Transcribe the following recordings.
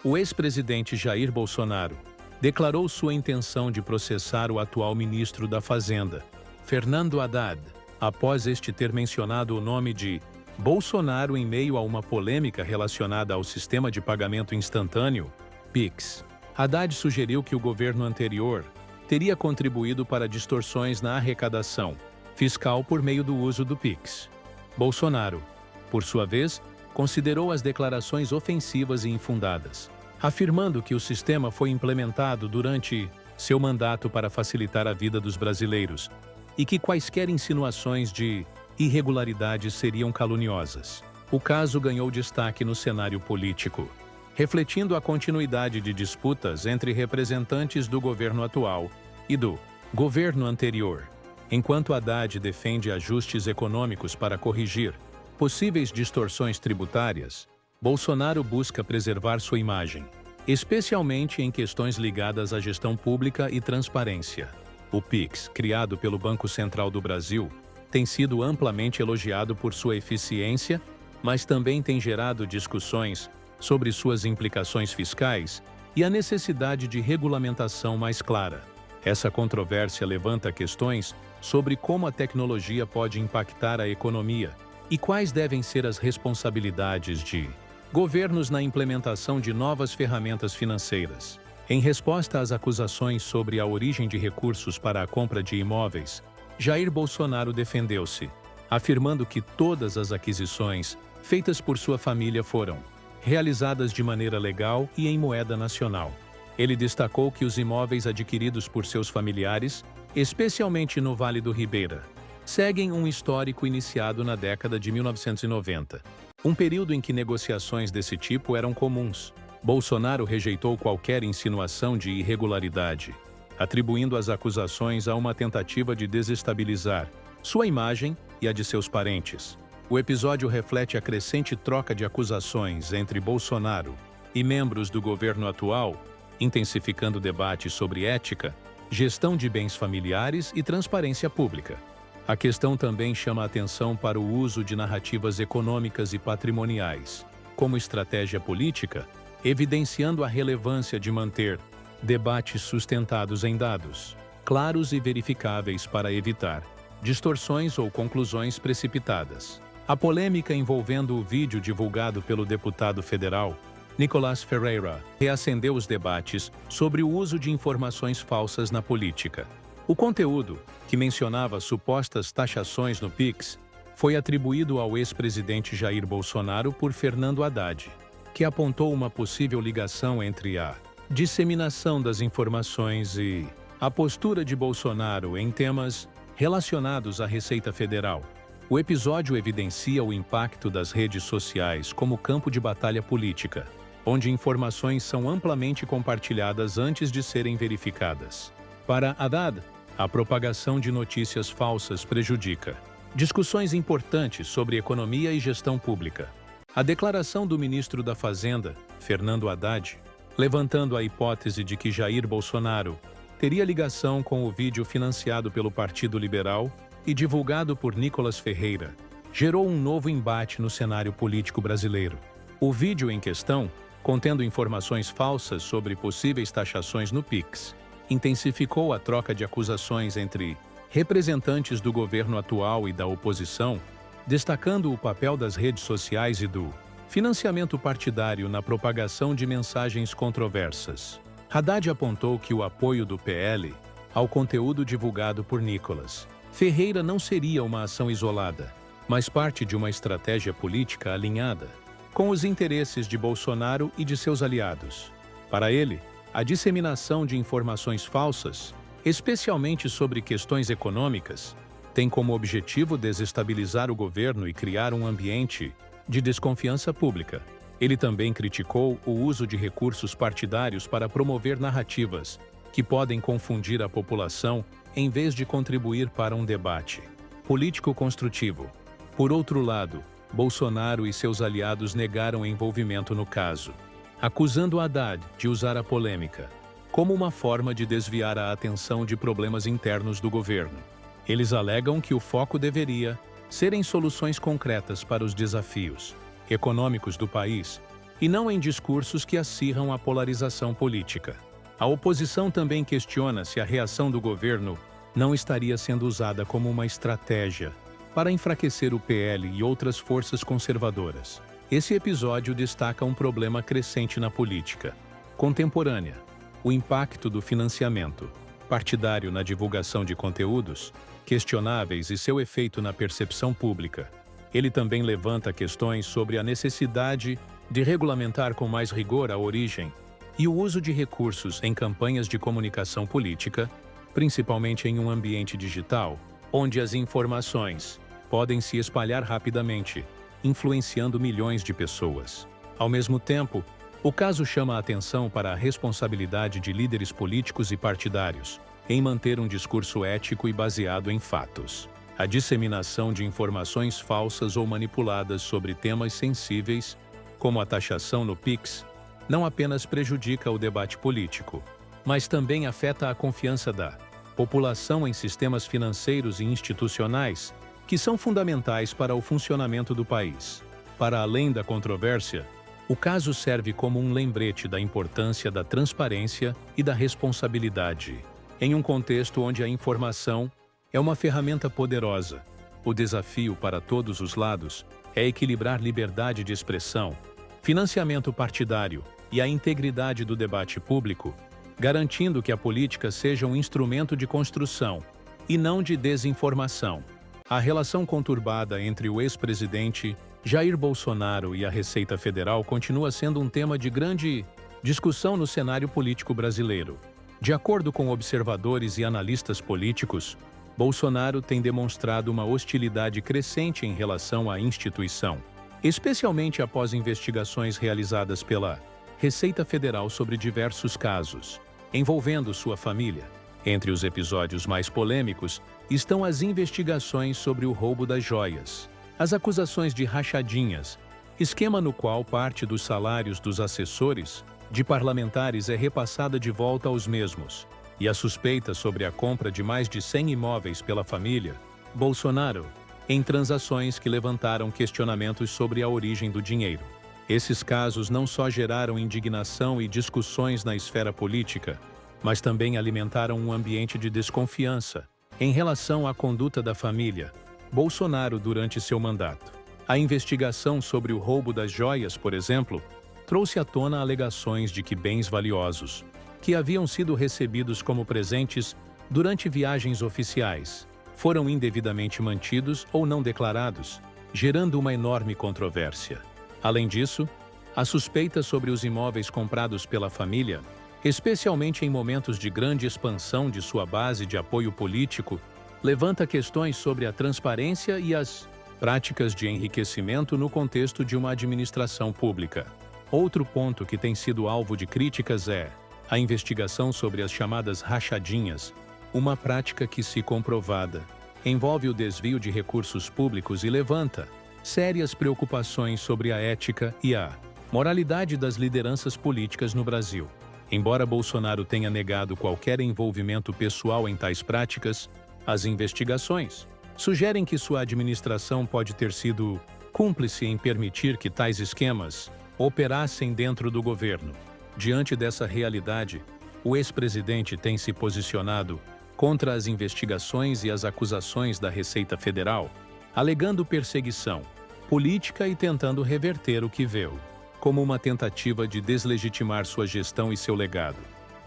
O ex-presidente Jair Bolsonaro declarou sua intenção de processar o atual ministro da Fazenda, Fernando Haddad, após este ter mencionado o nome de Bolsonaro em meio a uma polêmica relacionada ao sistema de pagamento instantâneo, Pix. Haddad sugeriu que o governo anterior teria contribuído para distorções na arrecadação fiscal por meio do uso do Pix. Bolsonaro, por sua vez, considerou as declarações ofensivas e infundadas, afirmando que o sistema foi implementado durante seu mandato para facilitar a vida dos brasileiros e que quaisquer insinuações de irregularidades seriam caluniosas. O caso ganhou destaque no cenário político, refletindo a continuidade de disputas entre representantes do governo atual e do governo anterior. Enquanto Haddad defende ajustes econômicos para corrigir possíveis distorções tributárias, Bolsonaro busca preservar sua imagem, especialmente em questões ligadas à gestão pública e transparência. O Pix, criado pelo Banco Central do Brasil, tem sido amplamente elogiado por sua eficiência, mas também tem gerado discussões sobre suas implicações fiscais e a necessidade de regulamentação mais clara. Essa controvérsia levanta questões sobre como a tecnologia pode impactar a economia e quais devem ser as responsabilidades de governos na implementação de novas ferramentas financeiras. Em resposta às acusações sobre a origem de recursos para a compra de imóveis, Jair Bolsonaro defendeu-se, afirmando que todas as aquisições feitas por sua família foram realizadas de maneira legal e em moeda nacional. Ele destacou que os imóveis adquiridos por seus familiares, especialmente no Vale do Ribeira, seguem um histórico iniciado na década de 1990, um período em que negociações desse tipo eram comuns. Bolsonaro rejeitou qualquer insinuação de irregularidade, atribuindo as acusações a uma tentativa de desestabilizar sua imagem e a de seus parentes. O episódio reflete a crescente troca de acusações entre Bolsonaro e membros do governo atual, intensificando debates sobre ética, gestão de bens familiares e transparência pública. A questão também chama a atenção para o uso de narrativas econômicas e patrimoniais como estratégia política, evidenciando a relevância de manter debates sustentados em dados claros e verificáveis para evitar distorções ou conclusões precipitadas. A polêmica envolvendo o vídeo divulgado pelo deputado federal Nicolás Ferreira reacendeu os debates sobre o uso de informações falsas na política. O conteúdo, que mencionava supostas taxações no Pix, foi atribuído ao ex-presidente Jair Bolsonaro por Fernando Haddad, que apontou uma possível ligação entre a disseminação das informações e a postura de Bolsonaro em temas relacionados à Receita Federal. O episódio evidencia o impacto das redes sociais como campo de batalha política, onde informações são amplamente compartilhadas antes de serem verificadas. Para Haddad, a propagação de notícias falsas prejudica discussões importantes sobre economia e gestão pública. A declaração do ministro da Fazenda, Fernando Haddad, levantando a hipótese de que Jair Bolsonaro teria ligação com o vídeo financiado pelo Partido Liberal e divulgado por Nicolás Ferreira, gerou um novo embate no cenário político brasileiro. O vídeo em questão, contendo informações falsas sobre possíveis taxações no Pix, intensificou a troca de acusações entre representantes do governo atual e da oposição, destacando o papel das redes sociais e do financiamento partidário na propagação de mensagens controversas. Haddad apontou que o apoio do PL ao conteúdo divulgado por Nicolás Ferreira não seria uma ação isolada, mas parte de uma estratégia política alinhada com os interesses de Bolsonaro e de seus aliados. Para ele, a disseminação de informações falsas, especialmente sobre questões econômicas, tem como objetivo desestabilizar o governo e criar um ambiente de desconfiança pública. Ele também criticou o uso de recursos partidários para promover narrativas que podem confundir a população em vez de contribuir para um debate político construtivo. Por outro lado, Bolsonaro e seus aliados negaram envolvimento no caso, acusando Haddad de usar a polêmica como uma forma de desviar a atenção de problemas internos do governo. Eles alegam que o foco deveria ser em soluções concretas para os desafios econômicos do país e não em discursos que acirram a polarização política. A oposição também questiona se a reação do governo não estaria sendo usada como uma estratégia para enfraquecer o PL e outras forças conservadoras. Esse episódio destaca um problema crescente na política contemporânea: o impacto do financiamento partidário na divulgação de conteúdos questionáveis e seu efeito na percepção pública. Ele também levanta questões sobre a necessidade de regulamentar com mais rigor a origem e o uso de recursos em campanhas de comunicação política, principalmente em um ambiente digital, onde as informações podem se espalhar rapidamente, influenciando milhões de pessoas. Ao mesmo tempo, o caso chama a atenção para a responsabilidade de líderes políticos e partidários em manter um discurso ético e baseado em fatos. A disseminação de informações falsas ou manipuladas sobre temas sensíveis, como a taxação no Pix, não apenas prejudica o debate político, mas também afeta a confiança da população em sistemas financeiros e institucionais, que são fundamentais para o funcionamento do país. Para além da controvérsia, o caso serve como um lembrete da importância da transparência e da responsabilidade. Em um contexto onde a informação é uma ferramenta poderosa, o desafio para todos os lados é equilibrar liberdade de expressão, financiamento partidário e a integridade do debate público, garantindo que a política seja um instrumento de construção e não de desinformação. A relação conturbada entre o ex-presidente Jair Bolsonaro e a Receita Federal continua sendo um tema de grande discussão no cenário político brasileiro. De acordo com observadores e analistas políticos, Bolsonaro tem demonstrado uma hostilidade crescente em relação à instituição, especialmente após investigações realizadas pela Receita Federal sobre diversos casos envolvendo sua família. Entre os episódios mais polêmicos estão as investigações sobre o roubo das joias, as acusações de rachadinhas, esquema no qual parte dos salários dos assessores de parlamentares é repassada de volta aos mesmos, e a suspeita sobre a compra de mais de 100 imóveis pela família Bolsonaro, em transações que levantaram questionamentos sobre a origem do dinheiro. Esses casos não só geraram indignação e discussões na esfera política, mas também alimentaram um ambiente de desconfiança em relação à conduta da família Bolsonaro durante seu mandato. A investigação sobre o roubo das joias, por exemplo, trouxe à tona alegações de que bens valiosos, que haviam sido recebidos como presentes durante viagens oficiais, foram indevidamente mantidos ou não declarados, gerando uma enorme controvérsia. Além disso, a suspeita sobre os imóveis comprados pela família, especialmente em momentos de grande expansão de sua base de apoio político, levanta questões sobre a transparência e as práticas de enriquecimento no contexto de uma administração pública. Outro ponto que tem sido alvo de críticas é a investigação sobre as chamadas rachadinhas, uma prática que, se comprovada, envolve o desvio de recursos públicos e levanta sérias preocupações sobre a ética e a moralidade das lideranças políticas no Brasil. Embora Bolsonaro tenha negado qualquer envolvimento pessoal em tais práticas, as investigações sugerem que sua administração pode ter sido cúmplice em permitir que tais esquemas operassem dentro do governo. Diante dessa realidade, o ex-presidente tem se posicionado contra as investigações e as acusações da Receita Federal, alegando perseguição política e tentando reverter o que viu como uma tentativa de deslegitimar sua gestão e seu legado.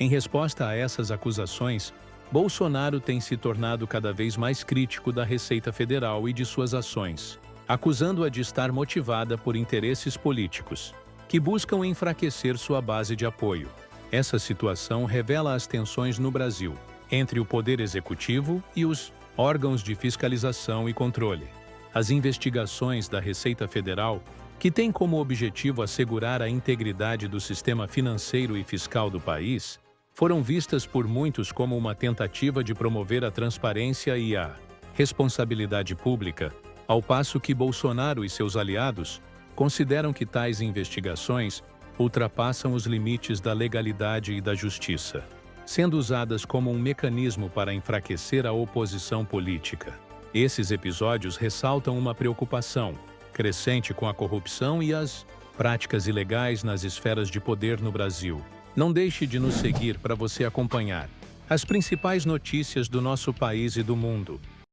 Em resposta a essas acusações, Bolsonaro tem se tornado cada vez mais crítico da Receita Federal e de suas ações, acusando-a de estar motivada por interesses políticos que buscam enfraquecer sua base de apoio. Essa situação revela as tensões no Brasil entre o poder executivo e os órgãos de fiscalização e controle. As investigações da Receita Federal, que têm como objetivo assegurar a integridade do sistema financeiro e fiscal do país, foram vistas por muitos como uma tentativa de promover a transparência e a responsabilidade pública, ao passo que Bolsonaro e seus aliados consideram que tais investigações ultrapassam os limites da legalidade e da justiça, sendo usadas como um mecanismo para enfraquecer a oposição política. Esses episódios ressaltam uma preocupação crescente com a corrupção e as práticas ilegais nas esferas de poder no Brasil. Não deixe de nos seguir para você acompanhar as principais notícias do nosso país e do mundo.